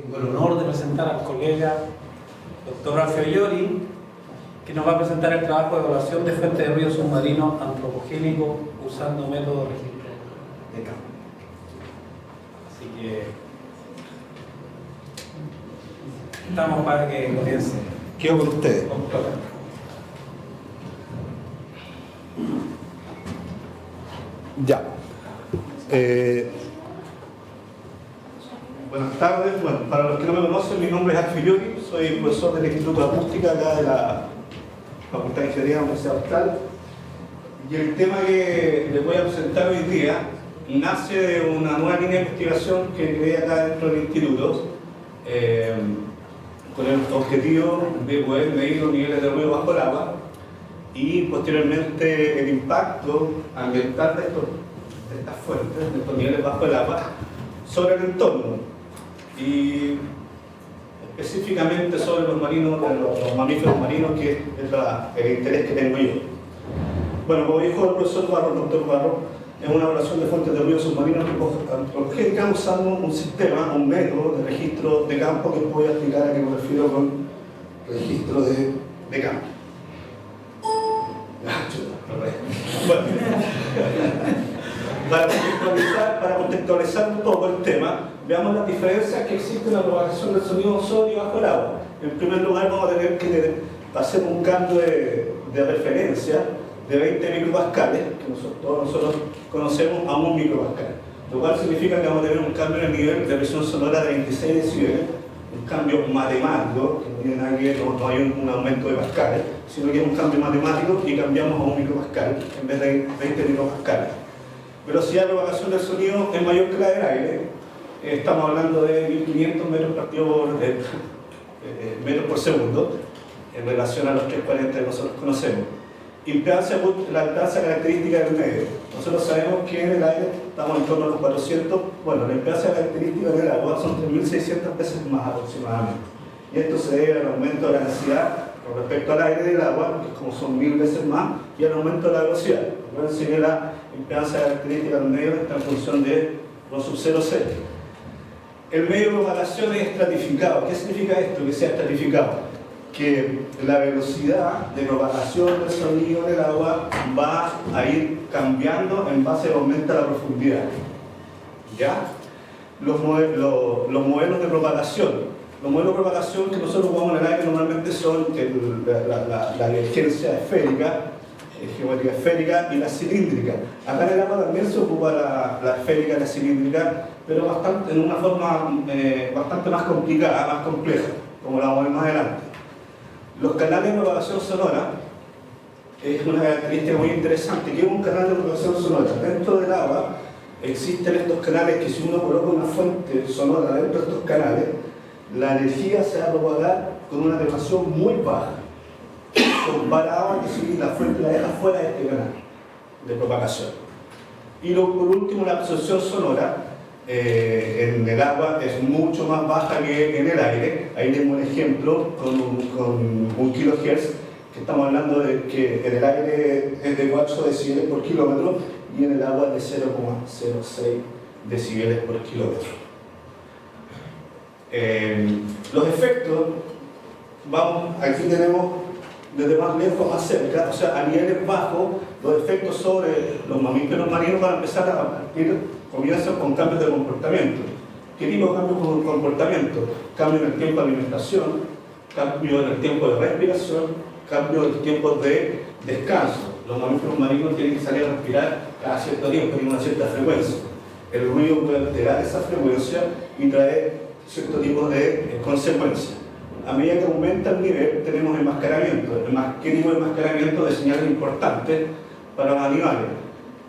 tengo el honor de presentar al colega doctor Ralph Iori, que nos va a presentar el trabajo de evaluación de fuentes de ruido submarino antropogénico usando método de registro de campo. Así que estamos para que comience. Quedo con ustedes. Ya. Buenas tardes. Bueno, para los que no me conocen, mi nombre es Ralph Iori, soy profesor del Instituto de Acústica acá de la Facultad de Ingeniería de la Universidad Austral. Y el tema que les voy a presentar hoy día nace de una nueva línea de investigación que creé acá dentro del instituto, con el objetivo de poder medir los niveles de ruido bajo el agua y posteriormente el impacto ambiental de estas fuentes, de estos niveles bajo el agua, sobre el entorno y específicamente sobre los marinos, los mamíferos marinos, que es el interés que tengo yo. Bueno, como dijo el profesor Barro, el doctor Barro, es una evaluación de fuentes de ruido submarino antropogénica usando un sistema, un método de registro de campo que voy a explicar a qué me refiero con registro de campo. Bueno, para contextualizar un poco el tema, veamos las diferencias que existen en la propagación del sonido sólido bajo el agua. En primer lugar, vamos a tener que hacer un cambio de referencia de 20 micropascales, que todos nosotros conocemos, a 1 micropascal, lo cual significa que vamos a tener un cambio en el nivel de presión sonora de 26 decibeles, un cambio matemático, que no tiene nada que ver, no hay un aumento de pascales, sino que es un cambio matemático y cambiamos a 1 micropascal en vez de 20 micropascales. Velocidad de propagación del sonido es mayor que la del aire, estamos hablando de 1500 metros por segundo en relación a los 340 que nosotros conocemos. Impedancia, la impedancia característica del medio. Nosotros sabemos que en el aire estamos en torno a los 400, bueno, la impedancia característica del agua son 3600 veces más aproximadamente. Y esto se debe al aumento de la densidad con respecto al aire del agua, que como son 1000 veces más, y al aumento de la velocidad. Recuerden que la impedancia característica del medio está en función de rho sub 0,0. El medio de propagación es estratificado. ¿Qué significa esto? Que sea estratificado. Que la velocidad de propagación del sonido en el agua va a ir cambiando en base al aumento de la profundidad. ¿Ya? Los modelos de propagación. Los modelos de propagación que nosotros ocupamos en el aire normalmente son la divergencia esférica, geometría esférica y la cilíndrica. Acá en el agua también se ocupa la esférica y la cilíndrica, pero en una forma bastante más complicada, más compleja, como la vamos a ver más adelante. Los canales de propagación sonora es una característica muy interesante, que es un canal de propagación sonora. Dentro del agua existen estos canales que si uno coloca una fuente sonora dentro de estos canales, la energía se va a propagar con una atenuación muy baja, comparado a que si la fuente la deja fuera de este canal de propagación. Y por último, la absorción sonora en el agua es mucho más baja que en el aire. Ahí tengo un ejemplo con 1 kHz, que estamos hablando de que en el aire es de 4 decibeles por kilómetro y en el agua es de 0,06 decibeles por kilómetro. Los efectos, aquí tenemos desde más lejos a más cerca, o sea, a niveles bajos, los efectos sobre los mamíferos marinos van a empezar a partir. Comienzan con cambios de comportamiento. ¿Qué tipo de cambios de comportamiento? Cambio en el tiempo de alimentación, cambio en el tiempo de respiración, cambio en el tiempo de descanso. Los mamíferos marinos tienen que salir a respirar cada cierto tiempo, tienen una cierta frecuencia. El ruido puede alterar esa frecuencia y traer cierto tipo de consecuencias. A medida que aumenta el nivel, tenemos enmascaramiento. ¿Qué tipo de enmascaramiento? De señales importantes para los animales.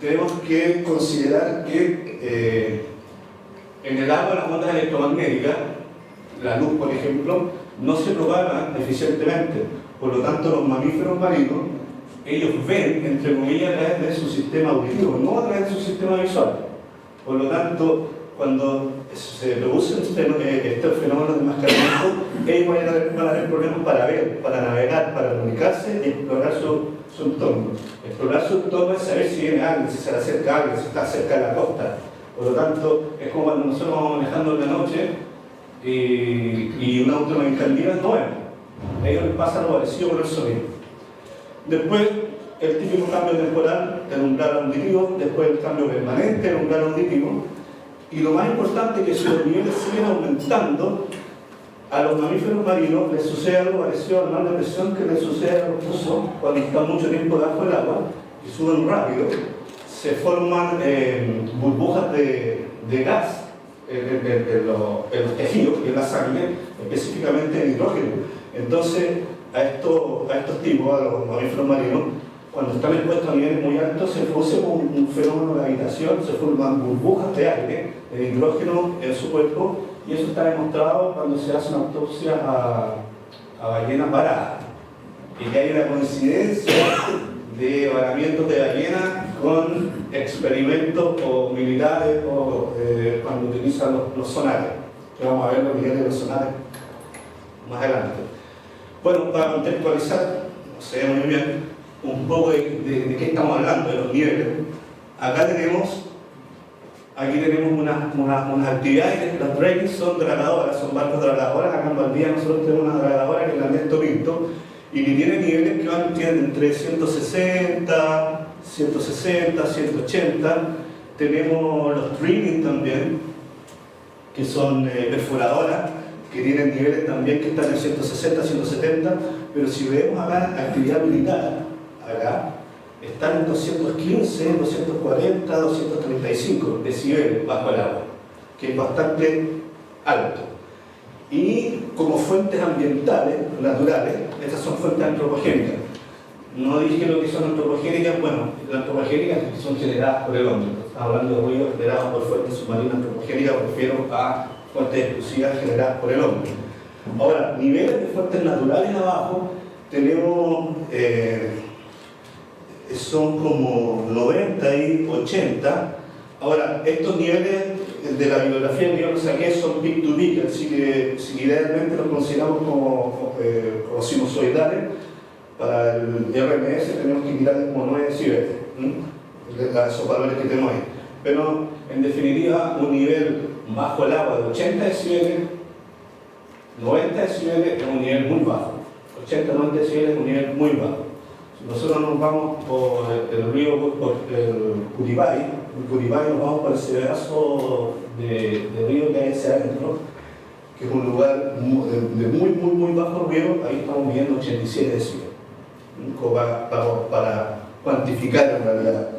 Tenemos que considerar que en el agua las ondas electromagnéticas, la luz por ejemplo, no se propagan eficientemente. Por lo tanto, los mamíferos marinos, ellos ven, entre comillas, a través de su sistema auditivo, no a través de su sistema visual. Por lo tanto, cuando se produce este fenómeno de enmascaramiento, ellos van a tener problemas para ver, para navegar, para comunicarse y explorar su entorno. Explorar su entorno es saber si viene alguien, si se le acerca alguien, si está cerca de la costa. Por lo tanto, es como cuando nosotros vamos manejando en la noche y un auto en Caldera no es. A ellos les pasa lo parecido con el sonido. Después, el típico cambio temporal del umbral auditivo, después el cambio permanente del umbral auditivo, y lo más importante es que si los niveles siguen aumentando, a los mamíferos marinos les sucede algo parecido al mar de presión que les sucede a los buzos cuando están mucho tiempo debajo del agua y suben rápido, se forman burbujas de gas en los tejidos y en la sangre, específicamente en hidrógeno. Entonces, a estos tipos, a los mamíferos marinos, cuando están expuestos a niveles muy altos, se produce un fenómeno de gravitación, se forman burbujas de aire, de hidrógeno en su cuerpo, y eso está demostrado cuando se hace una autopsia a ballenas varadas. Y que hay una coincidencia de varamientos de ballenas con experimentos o militares o cuando utilizan los sonares. Que vamos a ver los niveles de los sonares más adelante. Bueno, para contextualizar, no sé muy bien, un poco de qué estamos hablando, de los niveles. Aquí tenemos unas actividades, las trains son dragadoras, son barcos dragadoras. Acá en Valdivia nosotros tenemos una dragadora que es la Ernesto Pinto y que tiene niveles que tienen entre 160, 180. Tenemos los training también, que son perforadoras, que tienen niveles también que están en 160, 170, pero si vemos acá actividad militar, acá están en 215, 240, 235 decibeles bajo el agua, que es bastante alto. Y como fuentes ambientales, naturales, estas son fuentes antropogénicas. No dije lo que son antropogénicas, bueno, las antropogénicas son generadas por el hombre. Estamos hablando de ruidos generados por fuentes submarinas antropogénicas, me refiero a fuentes exclusivas generadas por el hombre. Ahora, niveles de fuentes naturales abajo, tenemos, son como 90 y 80. Ahora, estos niveles de la bibliografía que yo los saqué son peak to peak, así que si idealmente los consideramos como sinusoidales, para el RMS tenemos que mirar como 9 decibeles, esos valores que tenemos ahí. Pero en definitiva, un nivel bajo el agua de 80 decibeles, 90 decibeles es un nivel muy bajo. 80-90 decibeles es un nivel muy bajo. Si nosotros nos vamos por el río, por el Curibay, nos vamos por ese pedazo de río que hay hacia adentro, que es un lugar de muy bajo río, ahí estamos midiendo 87 decibeles. Para cuantificar en realidad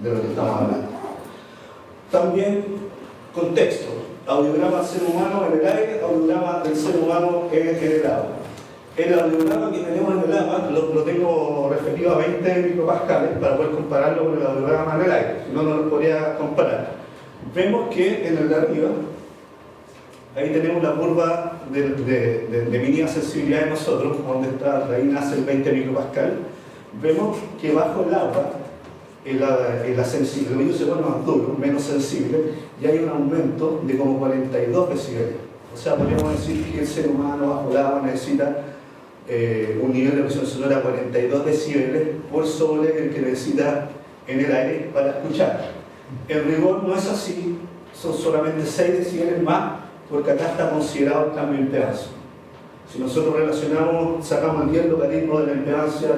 de lo que estamos hablando. También, contexto, audiograma del ser humano en el aire, audiograma del ser humano en el agua. El audiograma que tenemos en el agua lo tengo referido a 20 micropascales para poder compararlo con el audiograma en el aire, si no, no lo podría comparar. Vemos que en el de arriba, ahí tenemos la curva de mínima sensibilidad de nosotros, donde está, ahí nace el 20 micropascal. Vemos que bajo el agua, la sensibilidad, el oído se pone más duro, menos sensible, y hay un aumento de como 42 decibeles. O sea, podríamos decir que el ser humano bajo el agua necesita un nivel de presión sonora de 42 decibeles por sobre el que necesita en el aire para escuchar. En rigor no es así, son solamente 6 decibeles más, porque acá está considerado el cambio de impedancia. Si nosotros relacionamos, sacamos el 10 logaritmos de la impedancia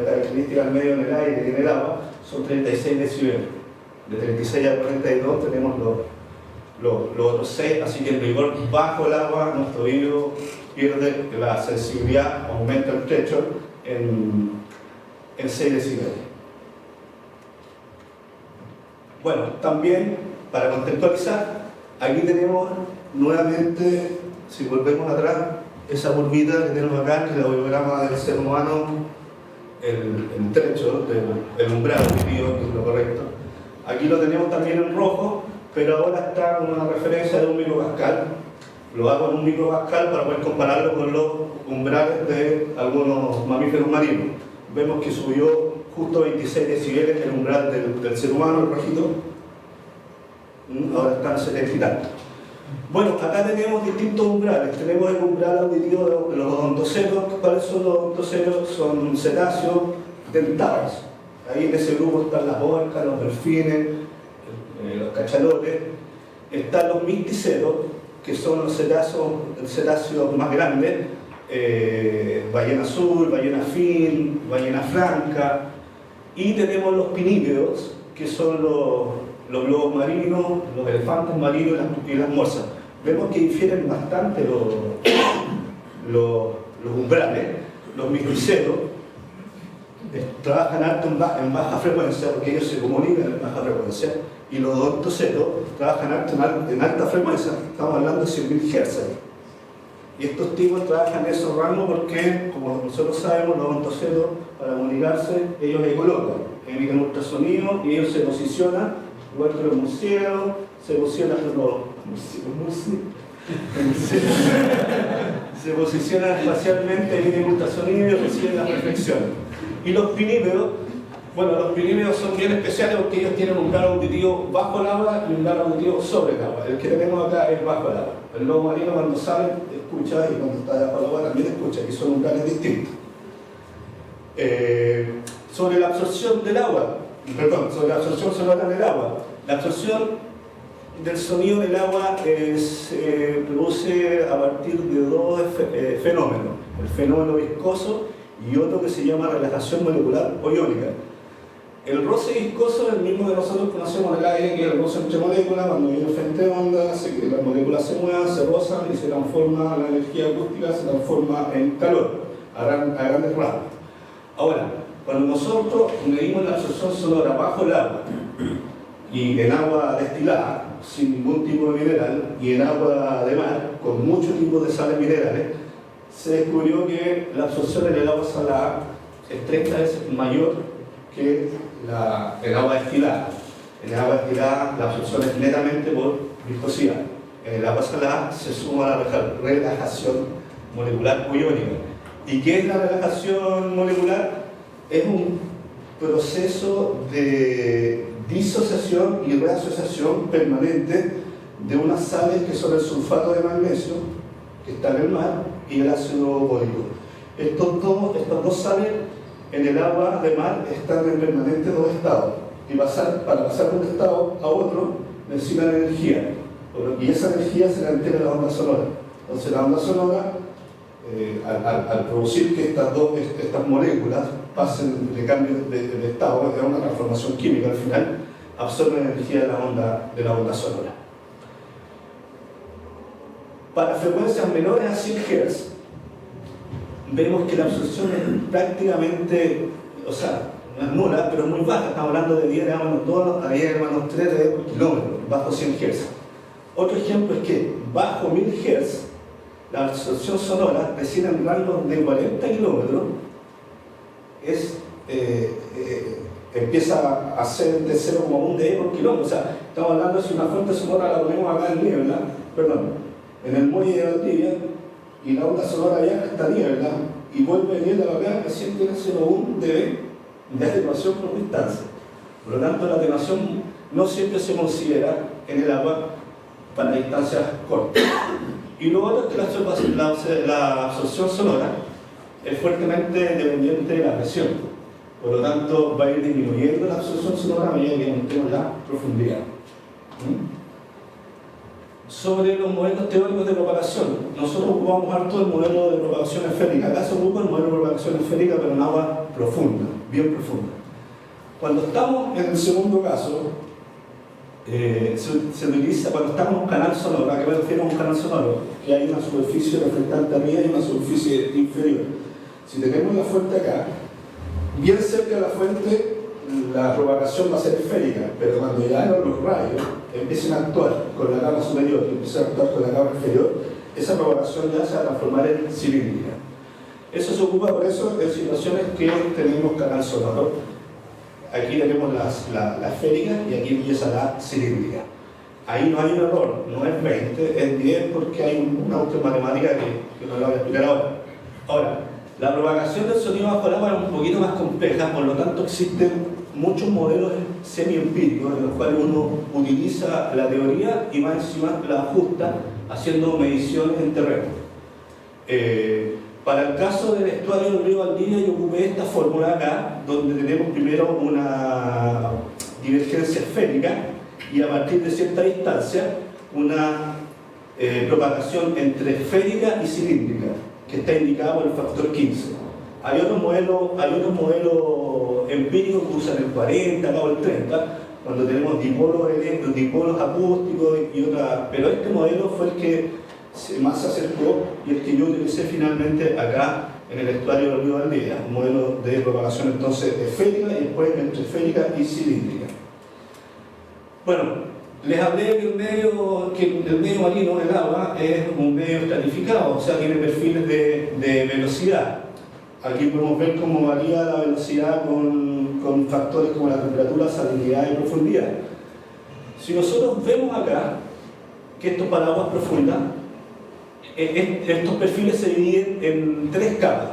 característica del medio en el aire y en el agua, son 36 decibeles. De 36 a 42 tenemos los otros 6, así que en rigor bajo el agua nuestro oído pierde la sensibilidad, aumenta el trecho en 6 decibeles. Bueno, también para contextualizar, aquí tenemos nuevamente, si volvemos atrás, esa curvita que tenemos acá, que es el audiograma del ser humano, el trecho, el umbral auditivo, que es lo correcto. Aquí lo tenemos también en rojo, pero ahora está con una referencia de 1 micropascal. Lo hago en 1 micropascal para poder compararlo con los umbrales de algunos mamíferos marinos. Vemos que subió justo 26 decibeles el umbral del ser humano, el rojito. Ahora está en 70 y tanto. Bueno, acá tenemos distintos umbrales. Tenemos el umbral auditivo de los odontoceros. ¿Cuáles son los odontoceros? Son cetáceos dentados. Ahí en ese grupo están las orcas, los delfines, los cachalotes. Están los misticeros, que son los cetáceos más grandes, ballena azul, ballena fin, ballena franca, y tenemos los pinípedos, que son los globos marinos, los elefantes marinos y las morsas. Vemos que difieren bastante los umbrales. Los microcetos trabajan alto en baja frecuencia, porque ellos se comunican en baja frecuencia, y los odontocetos trabajan alto en alta frecuencia, estamos hablando de 100.000 Hz. Y estos tipos trabajan en esos rangos porque, como nosotros sabemos, los odontocetos, para comunicarse, ellos emiten ultrasonido y ellos se posicionan, igual que los murciélagos, se posicionan se posicionan espacialmente, emiten ultrasonido y reciben las reflexiones. Y los pinípedos, bueno, los pinípedos son bien especiales porque ellos tienen un grado auditivo bajo el agua y un grado auditivo sobre el agua. El que tenemos acá es bajo el agua. El lobo marino cuando sale escucha y cuando está debajo del agua también escucha, y son umbrales distintos. Sobre la absorción del agua, sobre la absorción sonora en el agua. La absorción del sonido en el agua se produce a partir de dos fenómenos: el fenómeno viscoso y otro que se llama relajación molecular o iónica. El roce viscoso es el mismo que nosotros conocemos en el aire, que es el roce entre moléculas. Cuando viene frente de onda, las moléculas se mueven, se rozan y se transforma la energía acústica, se transforma en calor a grandes rasgos. Ahora, cuando nosotros medimos la absorción sonora bajo el agua y en agua destilada, sin ningún tipo de mineral, y en agua de mar, con muchos tipos de sales minerales, se descubrió que la absorción en el agua salada es 30 veces mayor que el agua destilada. En el agua destilada la absorción es netamente por viscosidad. En el agua salada se suma la relajación molecular o iónica. ¿Y qué es la relajación molecular? Es un proceso de disociación y reasociación permanente de unas sales que son el sulfato de magnesio, que está en el mar, y el ácido bórico. Estas dos sales en el agua de mar están en permanente dos estados, y para pasar de un estado a otro necesitan energía, y esa energía se la entera la onda sonora. Entonces la onda sonora, al producir que estas moléculas pasen de cambio de estado, es una transformación química al final, absorben energía de la onda sonora. Para frecuencias menores a 100 Hz, vemos que la absorción es prácticamente, o sea, no es nula, pero es muy baja. Estamos hablando de 10 a menos 2 a 10 a menos 3 de kilómetros, bajo 100 Hz. Otro ejemplo es que bajo 1000 Hz, la absorción sonora, recién en rangos de 40 kilómetros, empieza a ser de 0,1 dB por kilómetro. O sea, estamos hablando de si una fuente sonora la ponemos acá en Niebla, en el muelle de Valdivia, y la onda sonora viaja hasta Niebla y vuelve a Niebla para acá, recién tiene 0,1 dB de atenuación por distancia. Por lo tanto, la atenuación no siempre se considera en el agua para distancias cortas. Y lo otro es que la absorción sonora es fuertemente dependiente de la presión. Por lo tanto, va a ir disminuyendo la absorción sonora a medida que aumentemos la profundidad. Sobre los modelos teóricos de propagación, nosotros ocupamos harto el modelo de propagación esférica. Acá se ocupa el modelo de propagación esférica, pero en agua profunda, bien profunda. Cuando estamos en el segundo caso, se utiliza, cuando estamos en un canal sonoro. ¿A qué me refiero a un canal sonoro? Que hay una superficie reflectante arriba y una superficie inferior. Si tenemos la fuente acá, bien cerca de la fuente, la propagación va a ser esférica, pero cuando ya los rayos empiecen a actuar con la capa superior y empiecen a actuar con la capa inferior, esa propagación ya se va a transformar en cilíndrica. Eso se ocupa por eso en situaciones que tenemos canal sonoro. Aquí tenemos la esférica y aquí empieza la cilíndrica. Ahí no hay un error, no es 20, es 10 porque hay una cuestión matemática que no la voy a explicar ahora. Ahora, la propagación del sonido bajo el agua es un poquito más compleja, por lo tanto existen muchos modelos semi-empíricos en los cuales uno utiliza la teoría y más encima la ajusta haciendo mediciones en terreno. Para el caso del estuario del río Valdivia, yo ocupé esta fórmula acá, donde tenemos primero una divergencia esférica y a partir de cierta distancia una propagación entre esférica y cilíndrica, que está indicado por el factor 15. Hay otros modelos empíricos que usan el 40 o el 30, cuando tenemos dipolos acústicos y otras, pero este modelo fue el que más se acercó y el que yo utilicé finalmente acá en el estuario del río Valdivia, un modelo de propagación entonces esférica y después entre esférica y cilíndrica. Bueno, les hablé que el medio marino, el agua, es un medio estratificado, o sea, tiene perfiles de velocidad. Aquí podemos ver cómo varía la velocidad con factores como la temperatura, salinidad y profundidad. Si nosotros vemos acá que esto para aguas profundas, estos perfiles se dividen en 3 capas.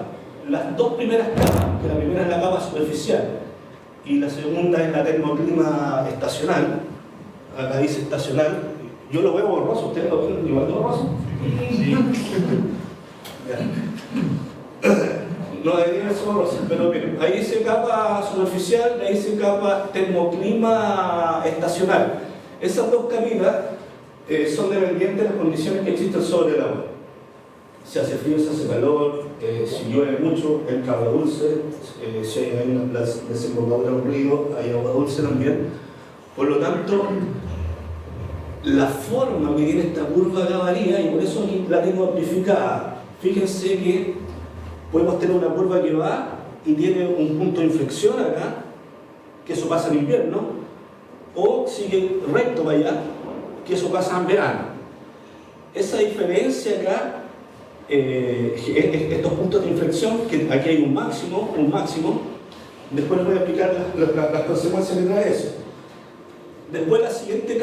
Las 2 primeras capas, que la primera es la capa superficial y la segunda es la termoclima estacional. Acá dice estacional, yo lo veo borroso, ¿ustedes lo ven igual de borroso? Sí. No debería ser borroso, pero miren, ahí dice capa superficial, ahí dice capa termoclima estacional. Esas 2 capitas son dependientes de las condiciones que existen sobre el agua. Si hace frío, si hace calor, si llueve mucho, entra agua dulce, si hay una desembocadura de un río, hay agua dulce también. Por lo tanto, la forma que tiene esta curva acá varía y por eso aquí la tengo amplificada. Fíjense que podemos tener una curva que va y tiene un punto de inflexión acá, que eso pasa en invierno, o sigue recto para allá, que eso pasa en verano. Esa diferencia acá, estos puntos de inflexión, que aquí hay un máximo, después les voy a explicar las consecuencias que trae eso. Después la siguiente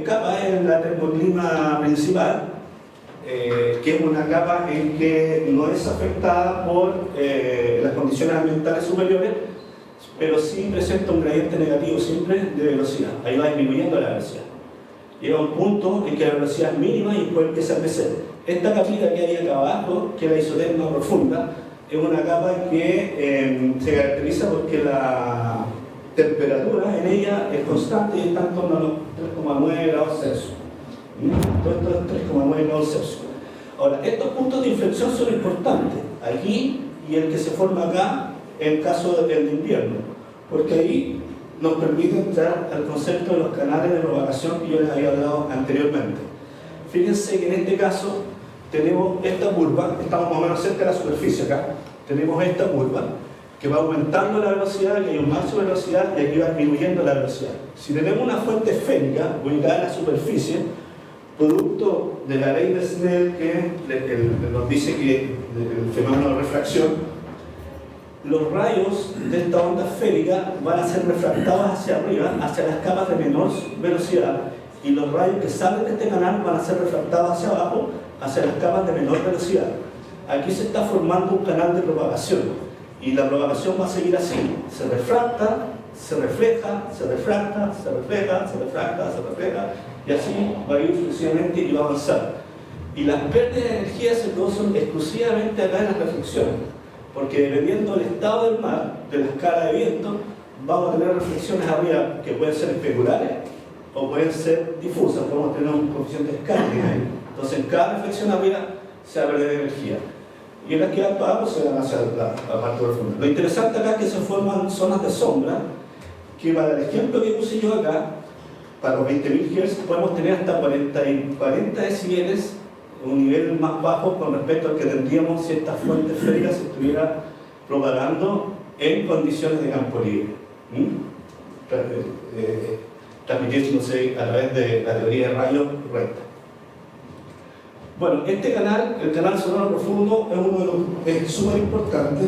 capa es la termoclima principal, que es una capa en que no es afectada por las condiciones ambientales superiores, pero sí presenta un gradiente negativo siempre de velocidad. Ahí va disminuyendo la velocidad. Llega un punto en que la velocidad es mínima y después empieza a crecer. Esta capita que hay acá abajo, que es la isoterma profunda, es una capa que se caracteriza porque la temperatura en ella es constante y está en torno a los 3,9 grados Celsius. Todo esto es 3,9 grados Celsius. Ahora, estos puntos de inflexión son importantes, aquí y el que se forma acá en caso del de invierno, porque ahí nos permite entrar al concepto de los canales de propagación que yo les había hablado anteriormente. Fíjense que en este caso tenemos esta curva, estamos más o menos cerca de la superficie acá, tenemos esta curva que va aumentando la velocidad, que hay un máximo de velocidad y aquí va disminuyendo la velocidad. Si tenemos una fuente esférica ubicada en la superficie, producto de la ley de Snell que nos dice que el fenómeno de refracción, los rayos de esta onda esférica van a ser refractados hacia arriba, hacia las capas de menor velocidad, y los rayos que salen de este canal van a ser refractados hacia abajo, hacia las capas de menor velocidad. Aquí se está formando un canal de propagación. Y la propagación va a seguir así, se refracta, se refleja, se refracta, se refleja, se refracta, se refleja, y así va a ir sucesivamente y va a avanzar. Y las pérdidas de energía se producen exclusivamente acá en las reflexiones, porque dependiendo del estado del mar, de la escala de viento, vamos a tener reflexiones arriba que pueden ser especulares o pueden ser difusas, podemos tener un coeficiente escálico ahí. Entonces en cada reflexión arriba se va a perder energía. Y en las que alto abajo se van hacia la parte profunda. Lo interesante acá es que se forman zonas de sombra, que para el ejemplo que puse yo acá, para los 20.000 Hz podemos tener hasta 40 decibeles, un nivel más bajo con respecto al que tendríamos si esta fuente esférica se estuviera propagando en condiciones de campo libre. Transmitiéndose a través de la teoría de rayos recta. Bueno, este canal, el canal sonoro profundo, es uno de los es súper importante.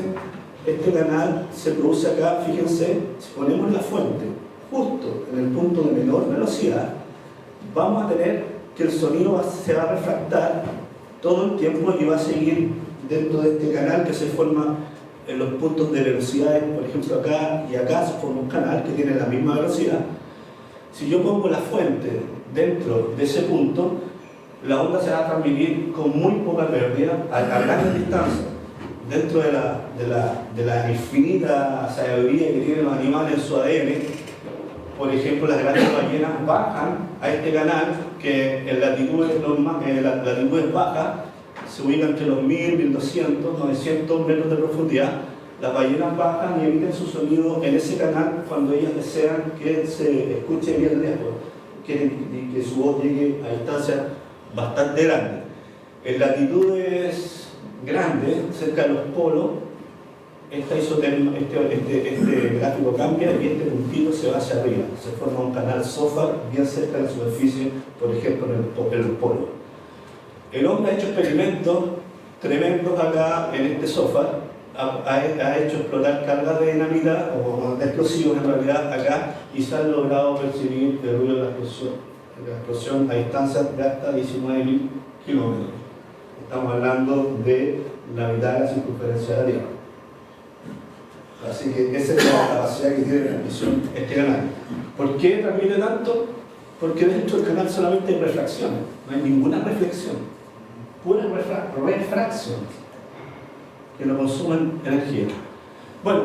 Este canal se produce acá, fíjense, si ponemos la fuente justo en el punto de menor velocidad, vamos a tener que el sonido se va a refractar todo el tiempo y va a seguir dentro de este canal que se forma en los puntos de velocidades, por ejemplo acá y acá se forma un canal que tiene la misma velocidad. Si yo pongo la fuente dentro de ese punto, la onda se va a transmitir con muy poca pérdida a grandes distancias. Dentro de la infinita sabiduría que tienen los animales en su ADN, por ejemplo, las grandes ballenas bajan a este canal que en latitudes bajas se ubica entre los 1000, 1200, 900 metros de profundidad. Las ballenas bajan y emiten su sonido en ese canal cuando ellas desean que se escuche bien lejos, que su voz llegue a distancias bastante grandes. En latitudes grandes, cerca de los polos, este gráfico cambia y este puntito se va hacia arriba. Se forma un canal SOFAR bien cerca de la superficie, por ejemplo, en el polo. El hombre ha hecho experimentos tremendos acá en este SOFAR. Ha hecho explotar cargas de dinamita o de explosivos en realidad acá y se han logrado percibir el ruido de la explosión a distancias de hasta 19.000 kilómetros. Estamos hablando de la mitad de la circunferencia de la Tierra. Así que esa es la capacidad que tiene la transmisión este canal. ¿Por qué transmite tanto? Porque dentro del canal solamente hay refracciones, no hay ninguna reflexión, pura refracción, que no consumen energía. Bueno,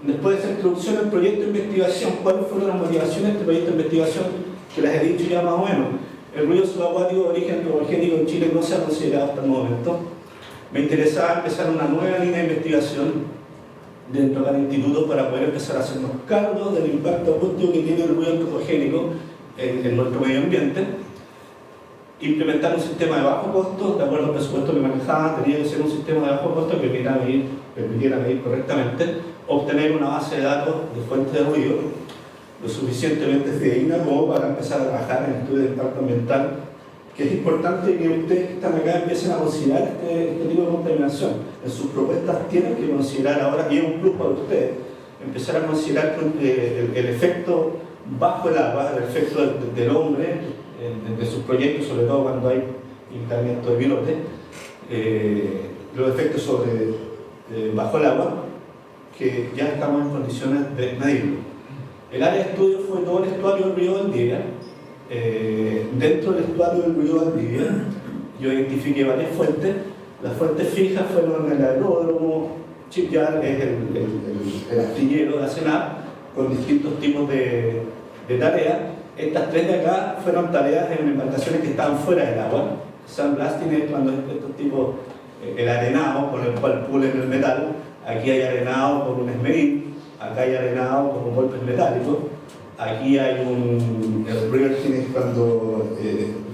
después de esa introducción al proyecto de investigación, ¿cuáles fueron las motivaciones de este proyecto de investigación? Que las he dicho ya más o menos. El ruido subacuático de origen antropogénico en Chile no se ha considerado hasta el momento. Me interesaba empezar una nueva línea de investigación dentro del instituto para poder empezar a hacernos cargo del impacto acústico que tiene el ruido antropogénico en nuestro medio ambiente. Implementar un sistema de bajo costo, de acuerdo al presupuesto que manejaba, tenía que ser un sistema de bajo costo que permitiera medir correctamente, obtener una base de datos de fuentes de ruido lo suficientemente fidedigna como para empezar a trabajar en estudios de impacto ambiental, que es importante que ustedes que están acá empiecen a considerar este tipo de contaminación. En sus propuestas tienen que considerar ahora, y es un plus para ustedes, empezar a considerar el efecto bajo el agua, el efecto del hombre, de sus proyectos, sobre todo cuando hay instalamiento de pilotes, los efectos bajo el agua, que ya estamos en condiciones de medirlo. El área de estudio fue todo el estuario del río Valdivia. Dentro del estuario del río Valdivia, yo identifiqué varias fuentes. Las fuentes fijas fueron el aeródromo, Shipyard, es el astillero de ACENAP, con distintos tipos de tareas. Estas tres de acá fueron tareas en embarcaciones que estaban fuera del agua. Sandblasting es cuando estos tipos, el arenado con el cual pulen el metal. Aquí hay arenado con un esmeril, acá hay arenado con golpes metálicos. Aquí hay el riverting es cuando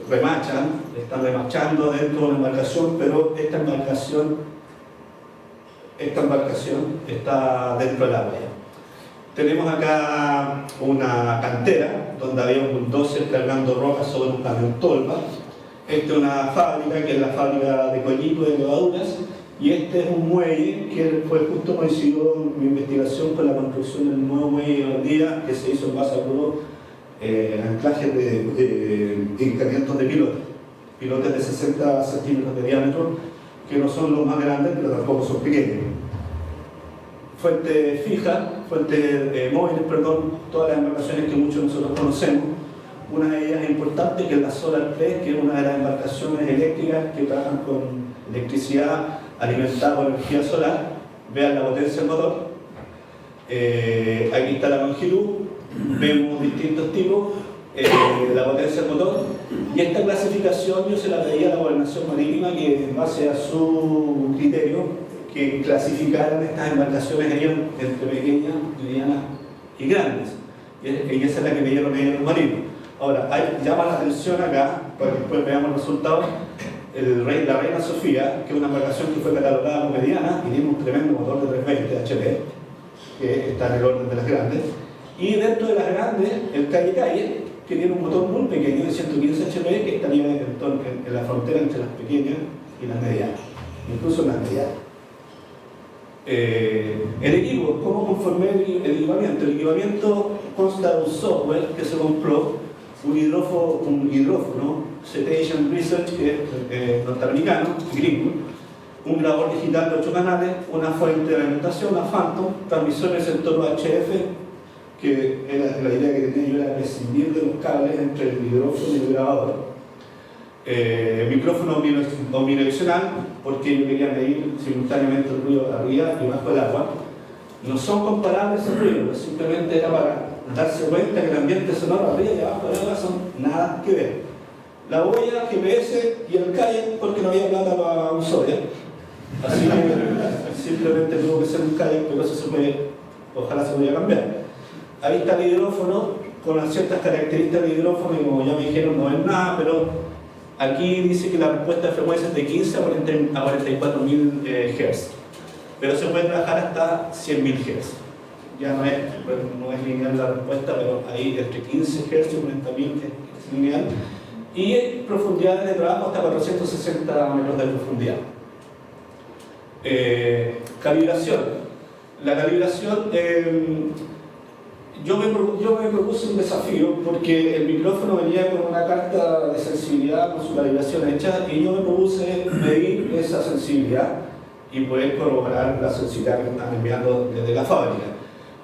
remachan, están remachando dentro de una embarcación, pero esta embarcación está dentro del agua. Tenemos acá una cantera donde había un bulldozer cargando rocas sobre un camión tolva. Esta es una fábrica que es la fábrica de Coyico de levaduras, y este es un muelle que fue justo coincidió en mi investigación con la construcción del nuevo muelle de Valdivia que se hizo en base a puro anclajes de encallamientos de pilotes de 60 centímetros de diámetro, que no son los más grandes, pero tampoco son pequeños. Fuentes fijas, fuentes móviles, todas las embarcaciones que muchos de nosotros conocemos. Una de ellas es importante, que es la Solar 3, que es una de las embarcaciones eléctricas que trabajan con electricidad alimentada por energía solar. Vean la potencia del motor. Aquí está la longitud, vemos distintos tipos, la potencia del motor. Y esta clasificación yo se la pedí a la Gobernación Marítima, que en base a su criterio, que clasificaran estas embarcaciones entre pequeñas, medianas y grandes. Y esa es la que me dieron ellos los marinos. Ahora, llama la atención acá, para que después veamos los resultados, la Reina Sofía, que es una embarcación que fue catalogada como mediana y tiene un tremendo motor de 320 HP, que está en el orden de las grandes. Y dentro de las grandes, el Calle, que tiene un motor muy pequeño de 115 HP, que estaría en la frontera entre las pequeñas y las medianas, incluso las medianas. El equipo, ¿cómo conformé el equipamiento? El equipamiento consta de un software que se compró, un hidrófono, Citation Research, que es norteamericano, gringo, un grabador digital de 8 canales, una fuente de alimentación, una Phantom, transmisores en torno a HF, que era la idea que tenía yo era prescindir de los cables entre el hidrófono y el grabador. Micrófono omnidireccional, porque yo quería medir simultáneamente el ruido arriba y bajo el agua. No son comparables el ruido, simplemente era para darse cuenta que el ambiente sonoro arriba y abajo de la son nada que ver. La boya, GPS y el kayak porque no había plata para un Zoya. Así que simplemente tuvo que ser un kayak, pero eso se puede, ojalá se pudiera cambiar. Ahí está el hidrófono, con ciertas características del hidrófono, y como ya me dijeron, no es nada, pero aquí dice que la respuesta de frecuencia es de 15 a 44.000 Hz. Pero se puede trabajar hasta 100.000 Hz. Ya no es lineal la respuesta, pero ahí entre 15 Hz y 40.000 es lineal. Y profundidades de trabajo hasta 460 metros de profundidad. Calibración. La calibración, yo me propuse un desafío porque el micrófono venía con una carta de sensibilidad con su calibración hecha y yo me propuse medir esa sensibilidad y poder corroborar la sensibilidad que me están enviando desde la fábrica.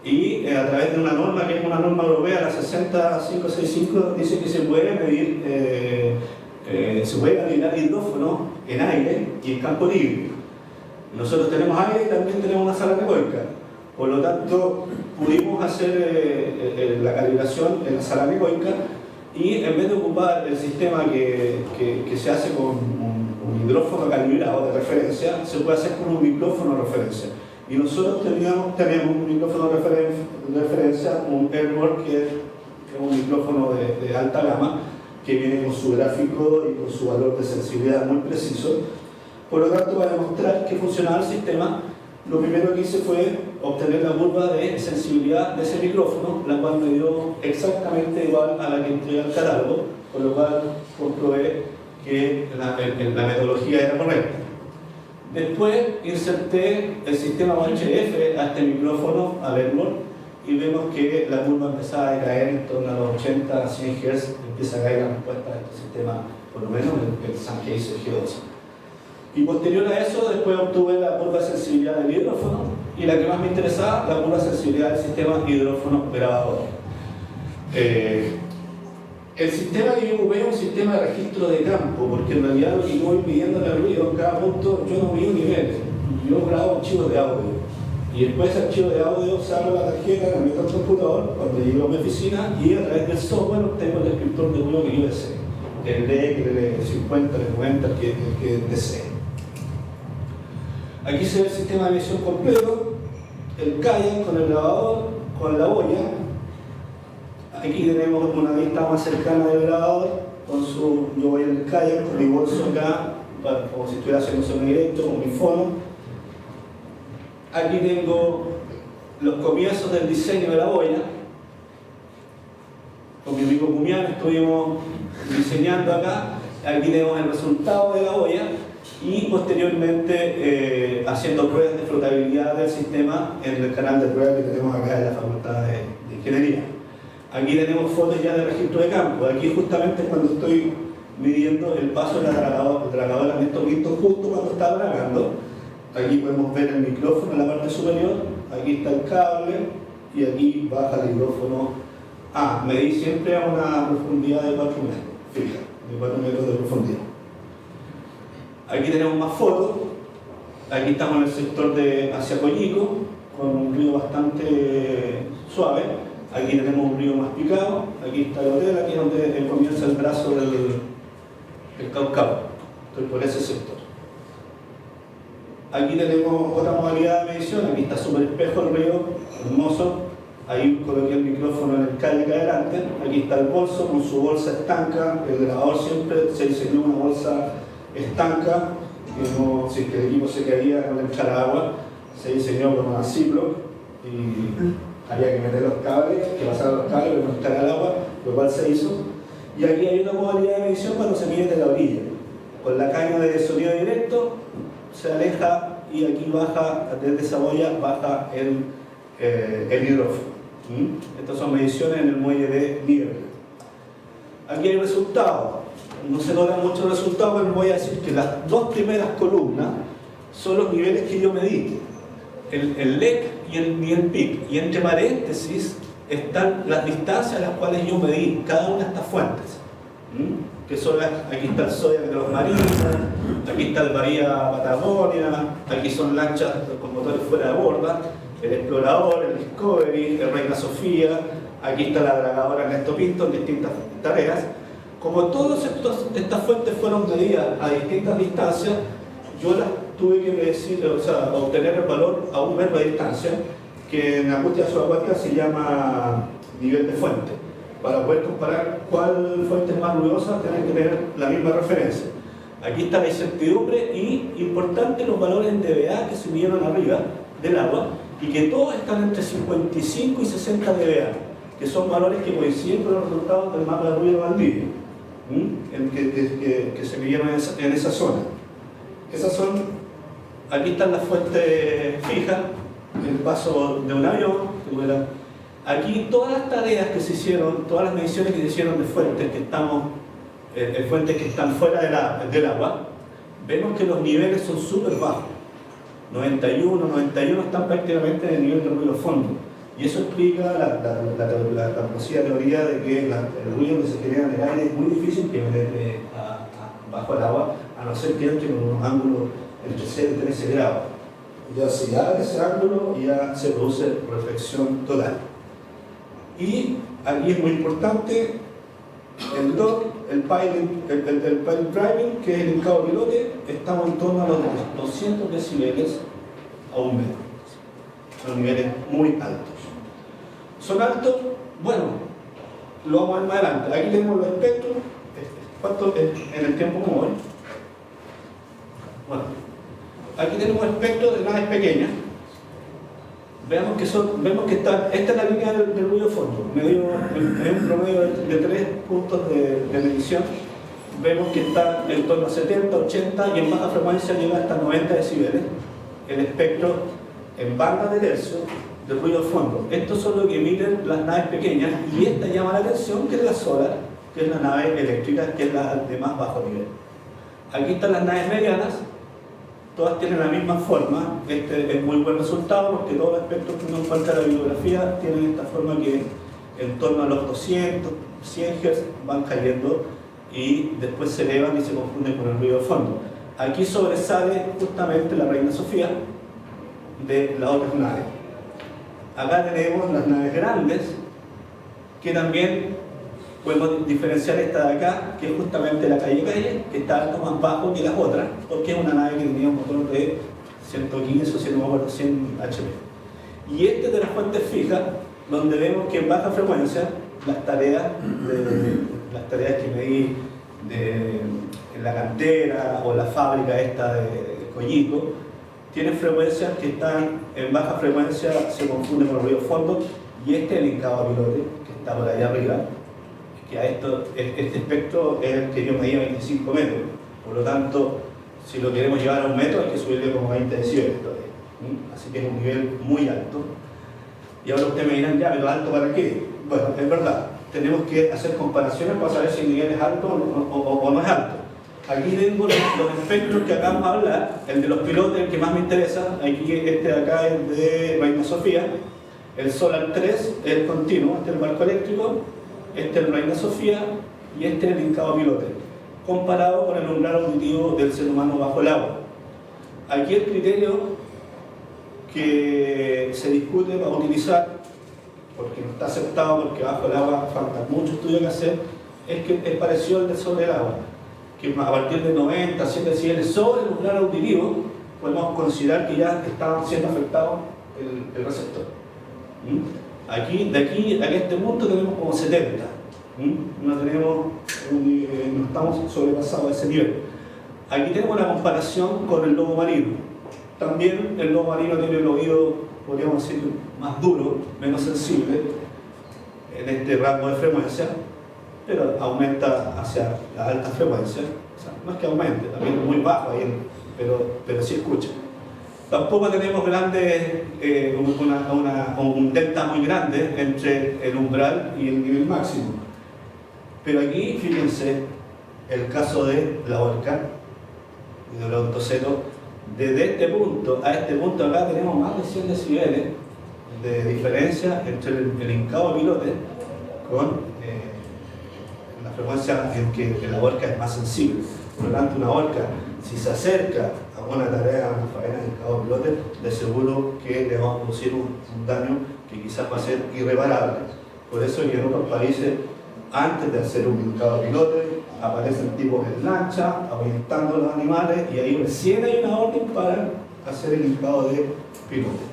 Y a través de una norma, que es una norma europea, la 60565, dice que se puede medir, se puede calibrar hidrófono en aire y en campo libre. Nosotros tenemos aire y también tenemos una sala anecoica. Por lo tanto, pudimos hacer la calibración en la sala anecoica y en vez de ocupar el sistema que se hace con un hidrófono calibrado de referencia, se puede hacer con un micrófono de referencia. Y nosotros teníamos un micrófono de referencia, un Airborne, que es un micrófono de alta gama, que viene con su gráfico y con su valor de sensibilidad muy preciso. Por lo tanto, para demostrar que funcionaba el sistema, lo primero que hice fue obtener la curva de sensibilidad de ese micrófono, la cual me dio exactamente igual a la que entrega el catálogo, con lo cual comprobé que la metodología era correcta. Después inserté el sistema UHF a este micrófono, a Airborne, y vemos que la curva empezaba a caer en torno a los 80 a 100 Hz, empieza a caer la respuesta de este sistema, por lo menos el Sennheiser G12. Y posterior a eso, después obtuve la curva de sensibilidad del hidrófono y la que más me interesaba, la curva de sensibilidad del sistema hidrófono grabador. El sistema que yo ocupé es un sistema de registro de campo, porque en realidad lo que yo voy pidiendo en el ruido en cada punto, yo no mido niveles, yo grabo archivos de audio. Y después ese archivo de audio saco la tarjeta, la meto al computador, cuando llego a mi oficina, y a través del software tengo el descriptor de ruido que yo desee. El DEC, el 50, el 90, el que desee. Aquí se ve el sistema de emisión completo, el kayak con el grabador, con la boya. Aquí tenemos una vista más cercana del grabador, yo voy en el kayak con mi bolso acá, como si estuviera haciendo sonido directo, con mi fono. Aquí tengo los comienzos del diseño de la boya. Con mi amigo Cumián estuvimos diseñando acá. Aquí tenemos el resultado de la boya y posteriormente haciendo pruebas de flotabilidad del sistema en el canal de pruebas que tenemos acá en la Facultad de Ingeniería. Aquí tenemos fotos ya de registro de campo. Aquí justamente es cuando estoy midiendo el paso de la dragadora en estos vistos justo cuando está dragando. Aquí podemos ver el micrófono en la parte superior, aquí está el cable y aquí baja el micrófono. Medí siempre a una profundidad de 4 metros, fija, de 4 metros de profundidad. Aquí tenemos más fotos. Aquí estamos en el sector de hacia Coyico, con un río bastante suave. Aquí tenemos un río más picado. Aquí está el hotel, aquí es donde comienza el brazo del Caucao. Estoy por ese sector. Aquí tenemos otra modalidad de medición. Aquí está súper espejo el río, hermoso. Ahí coloqué el micrófono en el kayak adelante. Aquí está el bolso con su bolsa estanca. El grabador siempre se diseñó una bolsa estanca, que no, si el equipo se caía con el echar agua, se diseñó con una Ziploc y había que meter los cables, que pasaran los cables para no echar al agua, lo cual se hizo. Y aquí hay una modalidad de medición cuando se mide de la orilla. Con la caña de sonido directo se aleja y aquí baja, desde esa boya baja el hidrófono. Estas son mediciones en el muelle de Liebherr. Aquí hay resultados. No se notan muchos resultados, pero voy a decir que las dos primeras columnas son los niveles que yo medí. El LEC y el PIC. Y entre paréntesis están las distancias a las cuales yo medí cada una de estas fuentes. Que son aquí está el Zodiac de los marinos, aquí está el Bahía Patagonia, aquí son lanchas con motores fuera de borda, el Explorador, el Discovery, el Reina Sofía, Aquí está la dragadora Ernesto Pinto en distintas tareas. Como todas estas fuentes fueron medidas a distintas distancias, yo las tuve que decir, obtener el valor a 1 metro de distancia, que en acústica subacuática se llama nivel de fuente. Para poder comparar cuál fuente es más ruidosa, tienen que tener la misma referencia. Aquí está la incertidumbre y, importante, los valores en dBA que se midieron arriba del agua y que todos están entre 55 y 60 dBA, que son valores que coinciden con los resultados del mapa de ruido de Valdivia, que se midieron en esa zona. Esas son, aquí están las fuentes fijas, el paso de un avión, aquí todas las tareas que se hicieron, todas las mediciones que se hicieron de fuentes que están fuera del agua, vemos que los niveles son súper bajos. 91 están prácticamente en el nivel de ruido fondo. Y eso explica la conocida teoría de que el ruido que se genera en el aire es muy difícil que meterle bajo el agua, a no ser que entre con unos ángulos entre 0 y 13 grados. Ya si abre ese ángulo, ya se produce reflexión total. Y aquí es muy importante el DOT, el pilot driving, que es el hincado pilote. Estamos en torno a los 200 decibeles a 1 metro. Son niveles muy altos. ¿Son altos? Bueno, lo vamos a ver más adelante. Aquí tenemos los espectros. ¿Cuánto en el tiempo como hoy? Bueno, aquí tenemos espectros de naves pequeñas. Vemos que esta es la línea del ruido fondo, es un promedio de 3 puntos de medición. Vemos que está en torno a 70, 80 y en baja frecuencia llega hasta 90 decibeles. El espectro en bandas de tercio del ruido fondo. Estos son lo que emiten las naves pequeñas y esta llama la atención, que es la Solar, que es la nave eléctrica, que es la de más bajo nivel. Aquí están las naves medianas. Todas tienen la misma forma. Este es muy buen resultado porque todos los espectros que uno encuentra en la bibliografía tienen esta forma que en torno a los 200, 100 Hz van cayendo y después se elevan y se confunden con el ruido de fondo. Aquí sobresale justamente la Reina Sofía de las otras naves. Acá tenemos las naves grandes, que también podemos diferenciar esta de acá, que es justamente la Calle, que está algo más bajo que las otras, porque es una nave que tenía un motor de 115 o 100 HP. Y este de las fuentes fijas, donde vemos que en baja frecuencia las tareas que medí en la cantera o la fábrica esta de Collito, tienen frecuencias que están en baja frecuencia, se confunden con el ruido fondo, y este es el hincado pilote, que está por allá arriba, que a este espectro es el que yo medía 25 metros, por lo tanto, si lo queremos llevar a 1 metro hay que subirle como 20 decibeles todavía. Así que es un nivel muy alto. Y ahora ustedes me dirán, ya, pero ¿alto para qué? Bueno, es verdad, tenemos que hacer comparaciones para saber si el nivel es alto o no es alto. Aquí tengo los espectros que acabamos de hablar, el de los pilotes, el que más me interesa. Aquí este de acá es de Reina Sofía, el Solar 3 es el continuo, este es el barco eléctrico, este es el Reina Sofía y este es el hincado pilote, comparado con el umbral auditivo del ser humano bajo el agua. Aquí el criterio que se discute para utilizar, porque no está aceptado, porque bajo el agua falta mucho estudio que hacer, es que es parecido al de sobre el agua, que a partir de 90, 100 decibeles sobre el umbral auditivo, podemos considerar que ya estaban siendo afectados el receptor. De aquí a este punto tenemos como 70. No estamos sobrepasados a ese nivel. Aquí tenemos la comparación con el lobo marino. También el lobo marino tiene el oído, podríamos decir, más duro, menos sensible en este rango de frecuencia, pero aumenta hacia la alta frecuencia. O sea, no es que aumente, también es muy bajo ahí, pero sí escucha. Tampoco tenemos un delta muy grande entre el umbral y el nivel máximo. Pero aquí, fíjense, el caso de la orca y del ontoceno, desde este punto a este punto acá tenemos más de 100 decibeles de diferencia entre el hincado pilote con la frecuencia en que la orca es más sensible. Por lo tanto, una orca, si se acerca a una tarea, a una faena de hincado pilote, de seguro que le vamos a producir un daño que quizás va a ser irreparable. Por eso en otros países, antes de hacer un limpiado pilote, aparecen tipos en lancha, ahuyentando los animales, y ahí recién hay una orden para hacer el limpiado de pilote.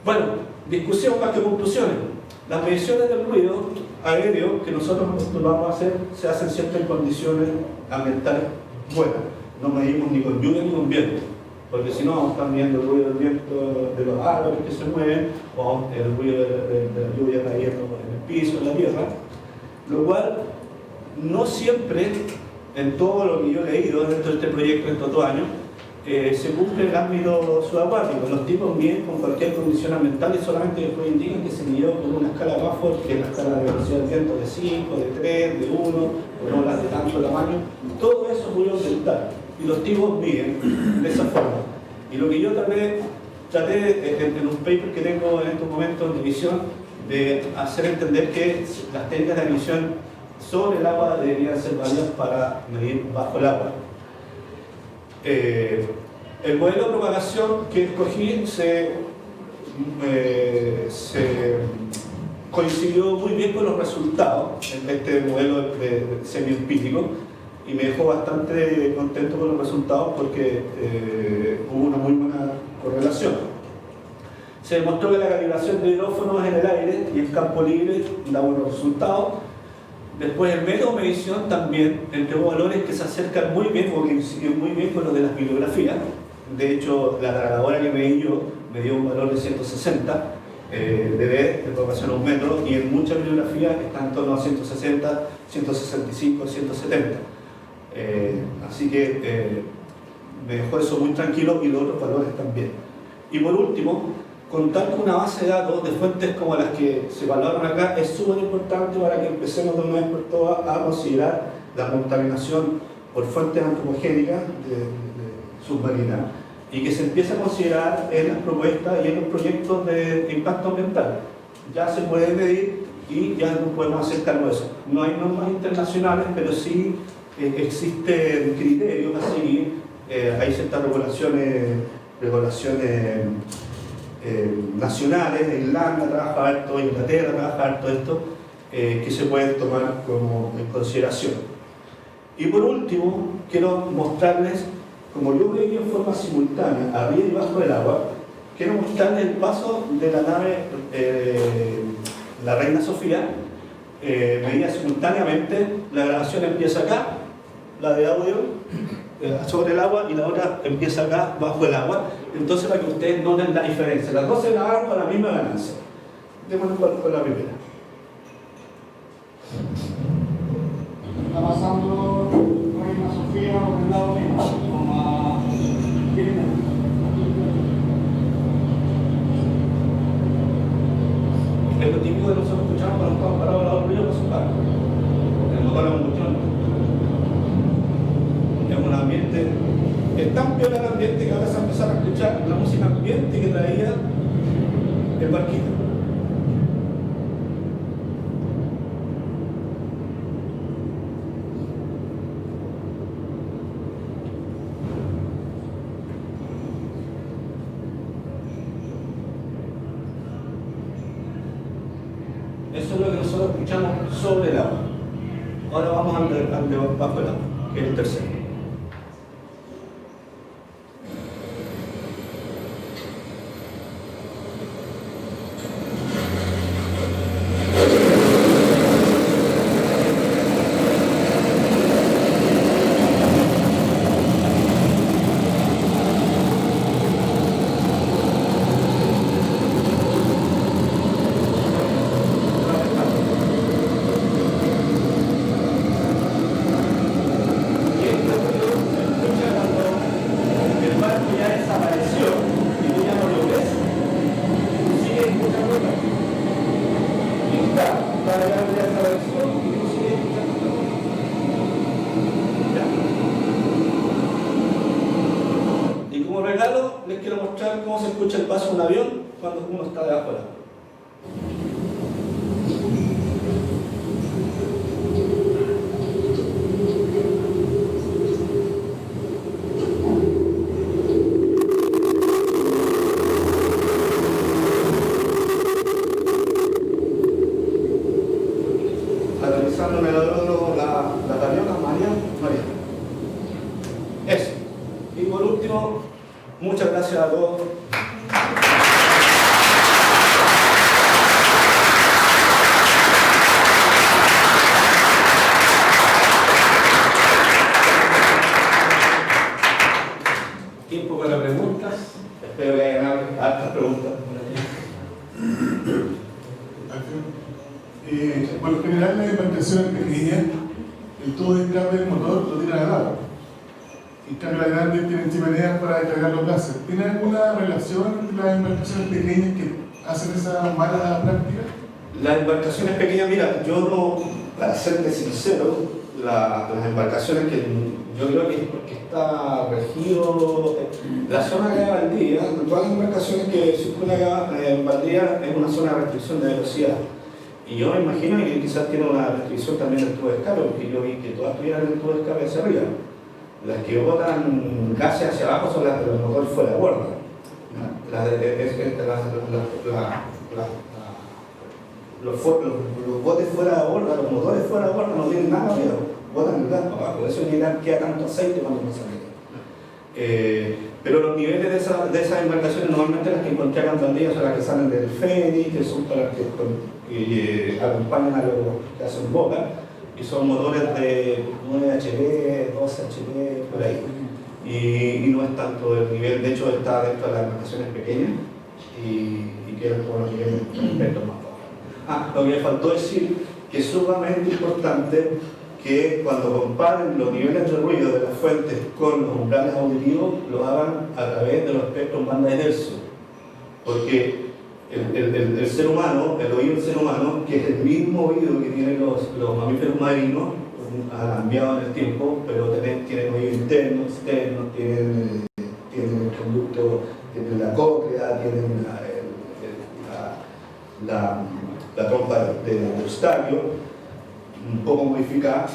Bueno, discusión más que conclusiones. Las mediciones del ruido aéreo que nosotros vamos a hacer se hacen siempre en condiciones ambientales buenas. No medimos ni con lluvia ni con viento, porque si no vamos a estar midiendo el ruido del viento de los árboles que se mueven o el ruido de la lluvia cayendo en el piso, en la tierra, lo cual no siempre, en todo lo que yo he leído dentro de este proyecto en estos 2 años, se cumple el ámbito subacuático. Los tipos miden con cualquier condición ambiental y solamente después indican que se midió con una escala más fuerte, que es la escala de velocidad del viento de 5, de 3, de 1, o no las de tanto tamaño. Todo eso es ruido ambiental y los tipos miden de esa forma. Y lo que yo traté en un paper que tengo en estos momentos de visión, de hacer entender que las técnicas de emisión sobre el agua deberían ser válidas para medir bajo el agua. El modelo de propagación que escogí se coincidió muy bien con los resultados en este modelo semi-empírico y me dejó bastante contento con los resultados porque hubo una muy buena correlación. Se demostró que la calibración de hidrófonos en el aire y en campo libre da buenos resultados. Después el método de medición también entregó valores que se acercan muy bien o que coinciden muy bien con los de las bibliografías. De hecho, la grabadora que medí yo me dio un valor de 160 dB de propagación a 1 metro y en muchas bibliografías están en torno a 160, 165, 170. Así que me dejó eso muy tranquilo y los otros valores también. Y por último, contar con una base de datos de fuentes como las que se valoran acá es súper importante para que empecemos de una vez por todas a considerar la contaminación por fuentes antropogénicas submarinas y que se empiece a considerar en las propuestas y en los proyectos de impacto ambiental. Ya se puede medir y ya no podemos hacer cargo de eso. No hay normas internacionales, pero sí existen criterios a seguir. Hay ciertas regulaciones nacionales, Irlanda trabaja harto, Inglaterra trabaja harto esto, que se pueden tomar como en consideración. Y por último, quiero mostrarles, como yo veo en forma simultánea, arriba y bajo del agua, quiero mostrarles el paso de la nave la Reina Sofía, medida simultáneamente. La grabación empieza acá, la de audio sobre el agua, y la otra empieza acá bajo el agua. Entonces, para que ustedes noten la diferencia, las dos se grabaron con la misma ganancia. Démonos con la primera. Está pasando Reina Sofía por el lado mío, como a 10 metros. Es lo típico de nosotros escuchamos cuando estamos parados al lado del río con su barco. El motor de combustión. Es un ambiente, es tan peor el ambiente que ahora se empezar a escuchar la música ambiente que traía el barquito. Eso es lo que nosotros escuchamos sobre el agua. Ahora vamos al de bajo el agua, que es el tercero. Y como regalo les quiero mostrar cómo se escucha el paso de un avión cuando uno está debajo del agua. Muchas gracias a todos. Tiempo para preguntas. Espero que hayan hartas preguntas. Por lo general, las embarcaciones pequeñas, el tubo de escape del motor lo tiran al agua. Y en cambio, las grandes tienen chimeneas para descargar los gases. ¿Tiene alguna relación entre las embarcaciones pequeñas que hacen esa mala práctica? Las embarcaciones pequeñas, mira, yo no, para serte sincero, las embarcaciones que yo creo que es porque está regido la zona de Valdivia, todas las embarcaciones que circulan acá en Valdivia es una zona de restricción de velocidad. Y yo me imagino que quizás tiene una restricción también del tubo de escape, porque yo vi que todas tuvieran el tubo de escape hacia arriba. Las que botan gases hacia abajo son las de los motores fuera de borda. Los botes fuera de borda, los motores fuera de borda no tienen nada de botan el gas para abajo, por eso queda tanto aceite cuando no sale. Pero los niveles de esas embarcaciones, normalmente las que encontré acá en Valdivia son las que salen del ferry, que son para las que acompañan a los que hacen boca, y son motores de 9 HP, 12 HP, por ahí. Y no es tanto el nivel, de hecho está dentro de las embarcaciones pequeñas y quedan con los niveles más bajos. Lo que me faltó decir que es sumamente importante que cuando comparen los niveles de ruido de las fuentes con los umbrales auditivos, lo hagan a través de los espectros en banda de tercio. Porque el ser humano, el oído del ser humano, que es el mismo oído que tienen los mamíferos marinos, ha cambiado en el tiempo, pero tienen oído interno, externo, tienen el conducto, tienen la cóclea, tienen la trompa de Eustaquio, un poco modificada.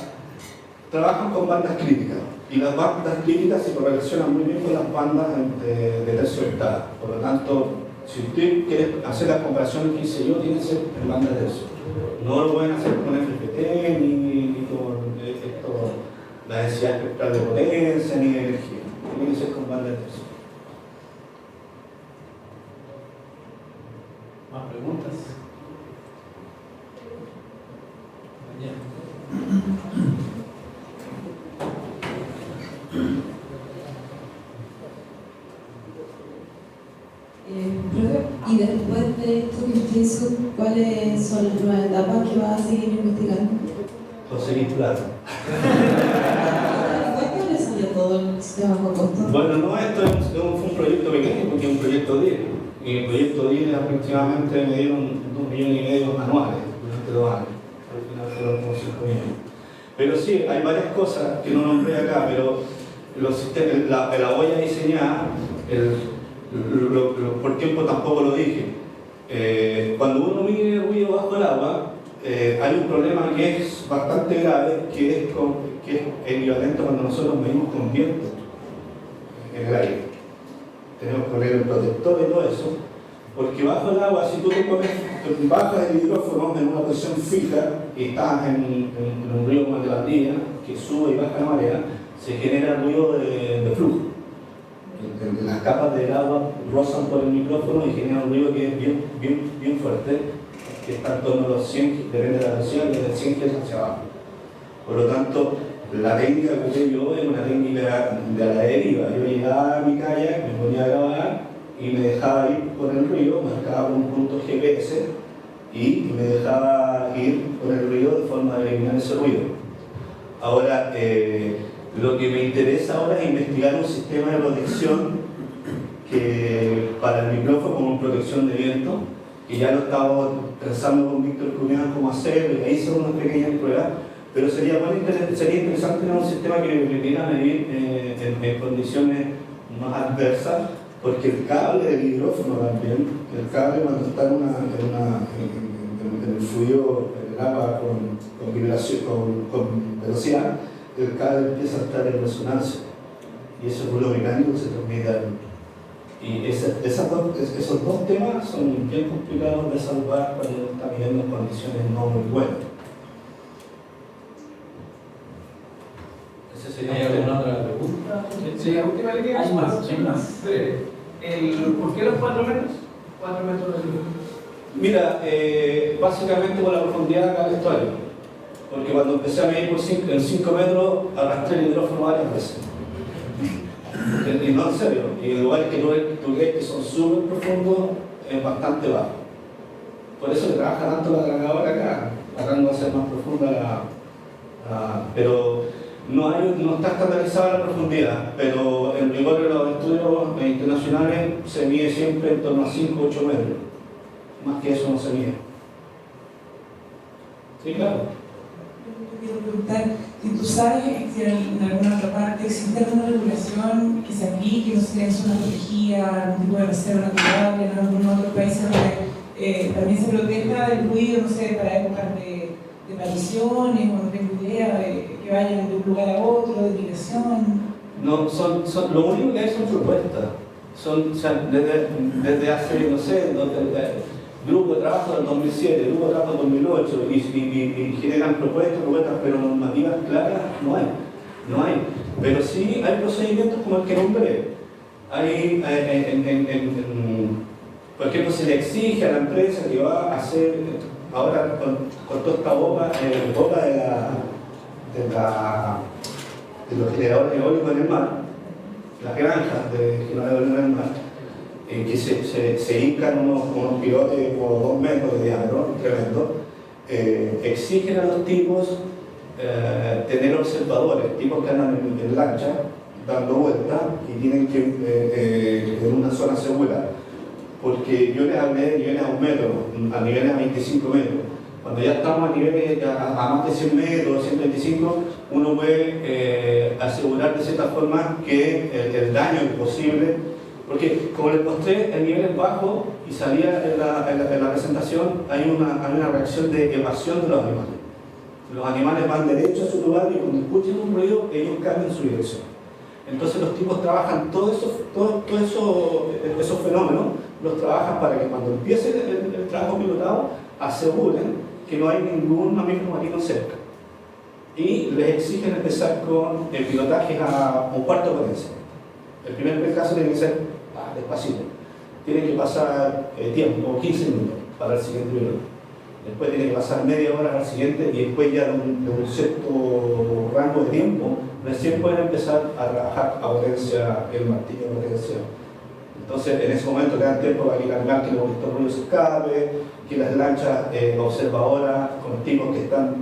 Trabajan con bandas críticas y las bandas críticas se correlacionan muy bien con las bandas de tercio octava. Por lo tanto, si usted quiere hacer las comparaciones que hice yo, tiene que ser en banda de tercio. No lo pueden hacer con FFT ni con la densidad espectral de potencia ni de energía. Tiene que ser con banda de tercio. ¿Más preguntas? Y después de esto que usted hizo, ¿cuáles son las nuevas etapas que va a seguir investigando? Conseguir plata. ¿Cuánto le salió todo el sistema compuesto? Bueno, no, esto fue un proyecto pequeño porque es un proyecto 10. Y el proyecto 10 aproximadamente me dieron 2,5 millones anuales durante 2 años. Al final fueron como 5 millones. Pero sí, hay varias cosas que no nombré acá, pero los sistemas, la olla diseñada, por tiempo tampoco lo dije. Cuando uno mide el ruido bajo el agua, hay un problema que es bastante grave, que es equivalente cuando nosotros medimos con viento en el aire. Tenemos que poner el protector y todo eso, porque bajo el agua, si tú bajas el hidrófono en una posición fija y estás en un río como el de Valdivia, que sube y baja la marea, se genera ruido de flujo. Las capas del agua rozan por el micrófono y generan un ruido que es bien fuerte, que está en torno a los 100, depende de la velocidad, desde 100 km hacia abajo. Por lo tanto, la técnica que usé yo es una técnica de la deriva. Yo llegaba a mi kayak, me ponía a grabar y me dejaba ir por el río, marcaba con un punto GPS y me dejaba ir por el río de forma de eliminar ese ruido. Ahora, lo que me interesa ahora es investigar un sistema de protección que para el micrófono como protección de viento, que ya lo estamos pensando con Víctor Cuñán cómo hacerlo, y ahí hice unas pequeñas pruebas, pero sería interesante tener un sistema que me permitiera medir en condiciones más adversas, porque el cable del hidrófono también, el cable cuando está en el fluido, en el agua con vibración, con velocidad, el cable empieza a estar en resonancia y ese ruido mecánico se transmite al... Y esos dos temas son bien complicados de salvar cuando uno está viviendo en condiciones no muy buenas. ¿Hay alguna otra pregunta? Sí, la última línea Hay es más, más, hay más. ¿Por qué los 4 metros? 4 metros de luz. Mira, básicamente por la profundidad de cada estuario. Porque cuando empecé a medir en 5 metros, arrastré el hidrófono varias veces. Y no, en serio. Y en lugares que tú crees que son súper profundos, es bastante bajo. Por eso que trabaja tanto la cargadora acá, tratando de hacer más profunda pero no está estandarizada la profundidad, pero en rigor de los estudios internacionales se mide siempre en torno a 5 o 8 metros. Más que eso no se mide. Sí, claro. Yo quiero preguntar si tú sabes si en alguna otra parte existe alguna regulación que se aplique, no sé, en zona protegida, algún tipo de reserva natural, en algún otro país donde también se proteja del ruido, no sé, para épocas de apariciones, o no tengo idea, de que vayan de un lugar a otro, de migración. No, lo único que hay son propuestas. O sea, desde hace, no sé, grupo de trabajo del 2007, grupo de trabajo del 2008, y generan propuestas, pero normativas claras no hay. Pero sí hay procedimientos como el que nombré. Por ejemplo, se le exige a la empresa que va a hacer, ahora con toda esta boca de los generadores eólicos en el mar, las granjas de generadores eólicos en el mar, que se hincan unos pilotes por 2 metros de diámetro, tremendo, exigen a los tipos tener observadores, tipos que andan en lancha, dando vueltas y tienen que en una zona segura. Porque yo les hablé de niveles a 1 metro, a niveles a 25 metros. Cuando ya estamos a niveles a más de 100 metros, 125, uno puede asegurar de cierta forma que el daño es posible. Porque, como les mostré, el nivel es bajo y salía en la presentación, hay una reacción de evasión de los animales. Los animales van derecho a su lugar y cuando escuchan un ruido, ellos cambian su dirección. Entonces los tipos trabajan todos esos fenómenos, los trabajan para que cuando empiece el trabajo pilotado, aseguren que no hay ningún mamífero marino cerca. Y les exigen empezar con pilotajes a 1/4 potencia. El primer caso tiene que ser despacito. Tiene que pasar tiempo, 15 minutos para el siguiente piloto. Después tiene que pasar media hora al siguiente y después ya de un cierto rango de tiempo, recién pueden empezar a trabajar a potencia, el martillo de potencia. Entonces, en ese momento le dan tiempo para que el animal que le molestó el ruido se escape, que las lanchas observadoras con tipos que están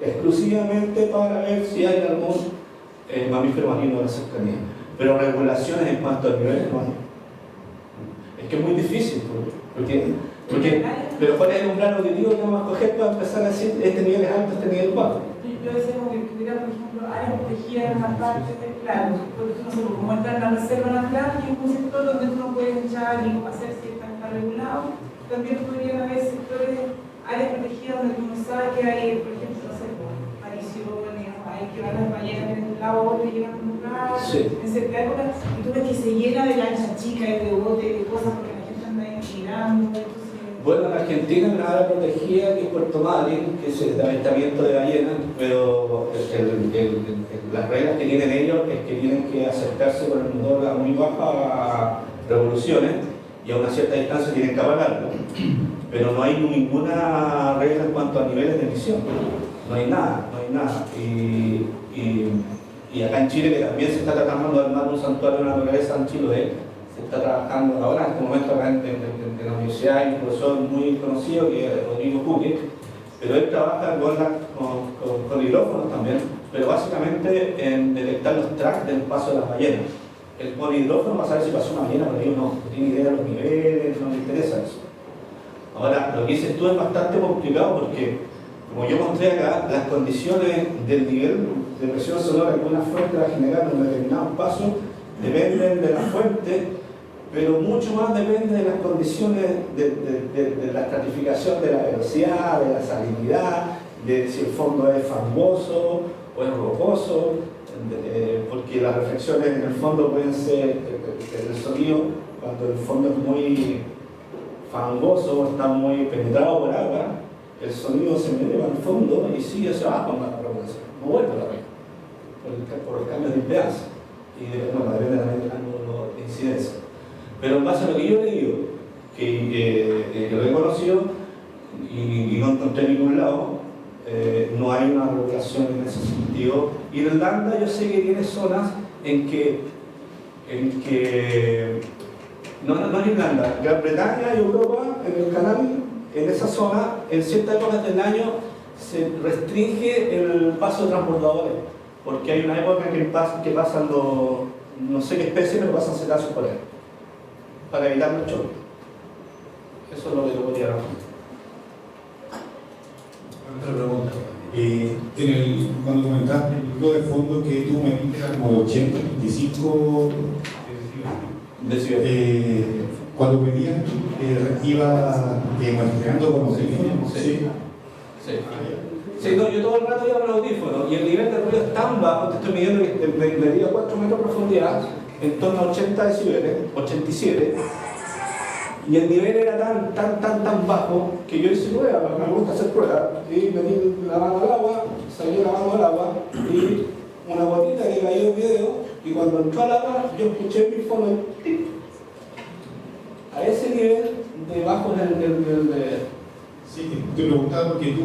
exclusivamente para ver si hay algún mamífero marino en la cercanía. Pero regulaciones en cuanto a niveles no hay. Es que es muy difícil, pero ¿cuál es el umbral auditivo que vamos a coger para empezar a decir este nivel es alto, este nivel es bajo? Yo decía como que tuviera, por ejemplo, áreas protegidas en una parte, claro, como entrar en la reserva natural y un sector donde tú no puedes echar ni hacer si está regulado. También podrían haber sectores, áreas protegidas donde tú no sabes que hay, por ejemplo, no sé, apariciones, hay que van las ballenas de un lado a otro y llegan a un lugar, en cierta época, y tú ves que se llena de lanchas chicas y de botes, de cosas porque la gente anda ahí mirando. Bueno, en Argentina hay una área protegida que es Puerto Madryn, que es el avistamiento de ballenas, pero las reglas que tienen ellos es que tienen que acercarse con el motor a muy bajas revoluciones y a una cierta distancia tienen que apagarlo. Pero no hay ninguna regla en cuanto a niveles de emisión. No hay nada. Y acá en Chile, que también se está tratando de armar un santuario de la naturaleza en Chiloé, se está trabajando ahora, en este momento acá en la universidad hay un profesor muy conocido que es Rodrigo Cuque, pero él trabaja con hidrófonos también, pero básicamente en detectar los tracks del paso de las ballenas. Él pone hidrófono para saber si pasó una ballena, pero ellos no tienen idea de los niveles, no les interesa eso. Ahora, lo que dices tú es bastante complicado porque, como yo mostré acá, las condiciones del nivel de presión sonora que una fuente va a generar en un determinado paso dependen de la fuente, pero mucho más depende de las condiciones de la estratificación de la velocidad, de la salinidad, de si el fondo es fangoso o es rocoso, porque las reflexiones en el fondo pueden ser el sonido cuando el fondo es muy fangoso o está muy penetrado por agua, el sonido se mete al fondo y sigue hacia abajo en la regulación, no vuelve a la regla, por el cambio de impedancia. y bueno, depende también del ángulo de incidencia. Pero en base a lo que yo he leído, que lo he conocido y no encontré en ningún lado, no hay una regulación en ese sentido. Irlanda yo sé que tiene zonas en que no es Irlanda, Gran Bretaña y Europa, en el canal, en esa zona, en ciertas épocas del año se restringe el paso de transbordadores, porque hay una época que pasan no sé qué especie, pero pasan cetáceos por ahí, para evitar el choque. Eso es lo que yo podría responder. Otra pregunta. Cuando comentaste el libro de fondo que tú me dijiste era como 80, 25 decibeles. Cuando pedías, iba muestreando con audífonos. Sí. Sí, no, yo todo el rato iba con audífonos y el nivel de ruido es tan bajo, te estoy midiendo que medía 4 metros de profundidad, en torno a 80 decibeles, 87. Y el nivel era tan bajo que yo hice pruebas, me gusta hacer pruebas. Y metí la mano al agua, salió la mano al agua y una gotita que cayó en el video. Y cuando entró al agua, yo escuché mi fono tic. A ese nivel de bajo del. Sí, te preguntaba porque tú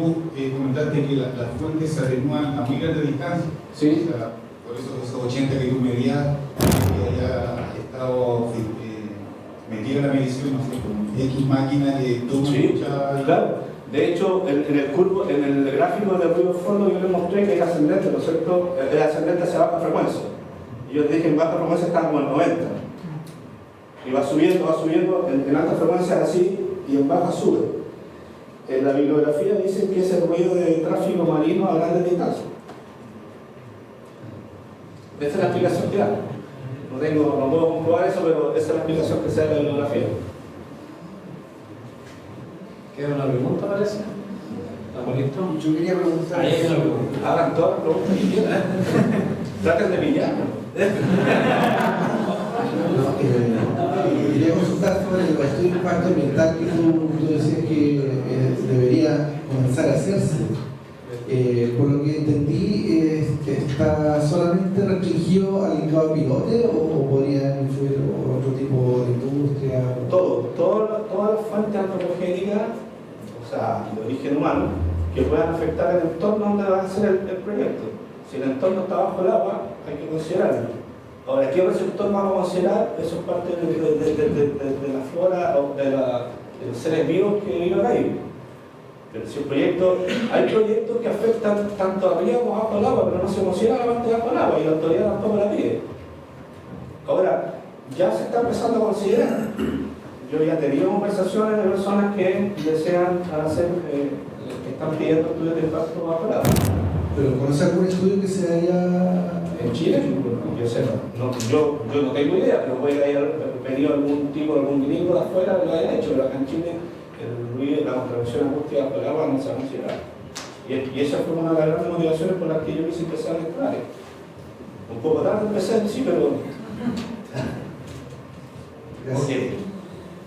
comentaste que las fuentes se atenúan a muy grande distancia. Sí. O sea, por eso esos 80 que tú medías haya estado metida en la medición, no sé, con X máquina que toma mucha. Claro. De hecho, en el gráfico de ruido de fondo yo les mostré que es ascendente, ¿no es cierto? Es ascendente hacia baja frecuencia. Y yo te dije que en baja frecuencia está como en 90. Y va subiendo, en alta frecuencia es así y en baja sube. En la bibliografía dicen que es el ruido de tráfico marino a grandes distancias. Esa es la explicación que da. No puedo comprobar eso, pero esa es la explicación que se da en la bibliografía. ¿Queda una pregunta, parece? ¿Estamos listos? Yo quería preguntar. Ahí hay una pregunta. Hagan todas las preguntas que quieran. Traten de pillarlo. Quería consultar sobre el estudio de impacto ambiental que tú decías que debería comenzar a hacerse. Por lo que entendí, ¿está solamente restringido al limpiado pilote o podría influir otro tipo de industria? Todas las fuentes antropogénicas, o sea, de origen humano, que puedan afectar el entorno donde va a hacer el proyecto. Si el entorno está bajo el agua, hay que considerarlo. Ahora, ¿qué receptor vamos a considerar? Eso es parte de la flora o de los seres vivos que viven ahí. Pero si hay proyectos que afectan tanto arriba como abajo del agua, pero no se considera la parte de abajo del agua y la autoridad tampoco la pide. Ahora, ya se está empezando a considerar. Yo ya he tenido conversaciones de personas que desean hacer, que están pidiendo estudios de impacto bajo el agua. ¿Pero conoce algún estudio que se haya en Chile? Yo sé, yo no tengo idea, pero puede que haya venido algún gringo de afuera que lo haya hecho, pero acá en Chile el ruido, la contravención acústica bajo el agua no se va a considerar. Y esa fue una de las grandes motivaciones por las que yo quise empezar en esta área. Un poco tarde empecé, sí, pero. Okay.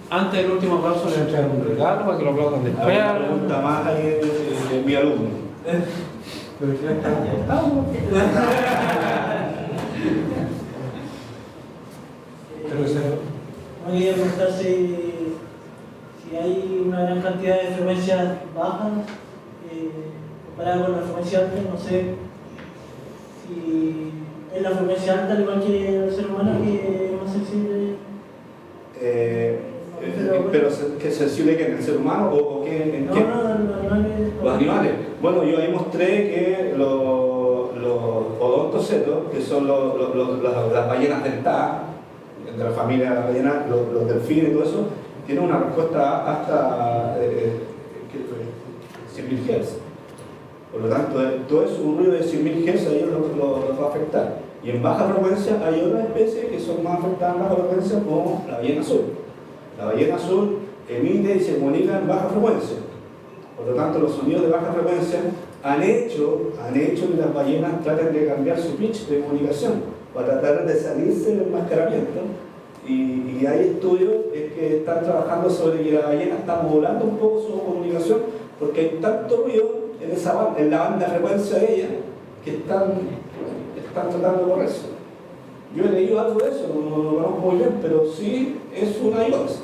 Antes del último aplauso le voy a entregar un regalo para que lo aplaudan después. Una pregunta más ahí de mi alumno. Pero ya está. No quería preguntar si hay una gran cantidad de frecuencias bajas comparada con la frecuencia alta. No sé si es la frecuencia alta, al igual que el ser humano, que es más sensible. Pero ¿qué sensible que en el ser humano o qué en qué? Los animales. Bueno, yo ahí mostré que los odontocetos, que son las ballenas dentadas, de la familia de la ballena, los delfines y todo eso, tienen una respuesta hasta 100.000 Hz. Por lo tanto, todo eso, un ruido de 100.000 Hz a ellos los va a afectar. Y en baja frecuencia hay otras especies que son más afectadas en baja frecuencia, como la ballena azul. La ballena azul emite y se comunica en baja frecuencia. Por lo tanto, los sonidos de baja frecuencia han hecho que las ballenas traten de cambiar su pitch de comunicación para tratar de salirse del enmascaramiento. Y hay estudios que están trabajando sobre que la ballena está modulando un poco su comunicación porque hay tanto ruido en la banda de frecuencia de ella que están tratando de correrse. Yo he leído algo de eso, no lo conozco muy bien, pero sí es una hipótesis.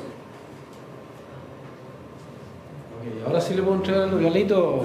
Ok, ahora sí le puedo entregar el regalito.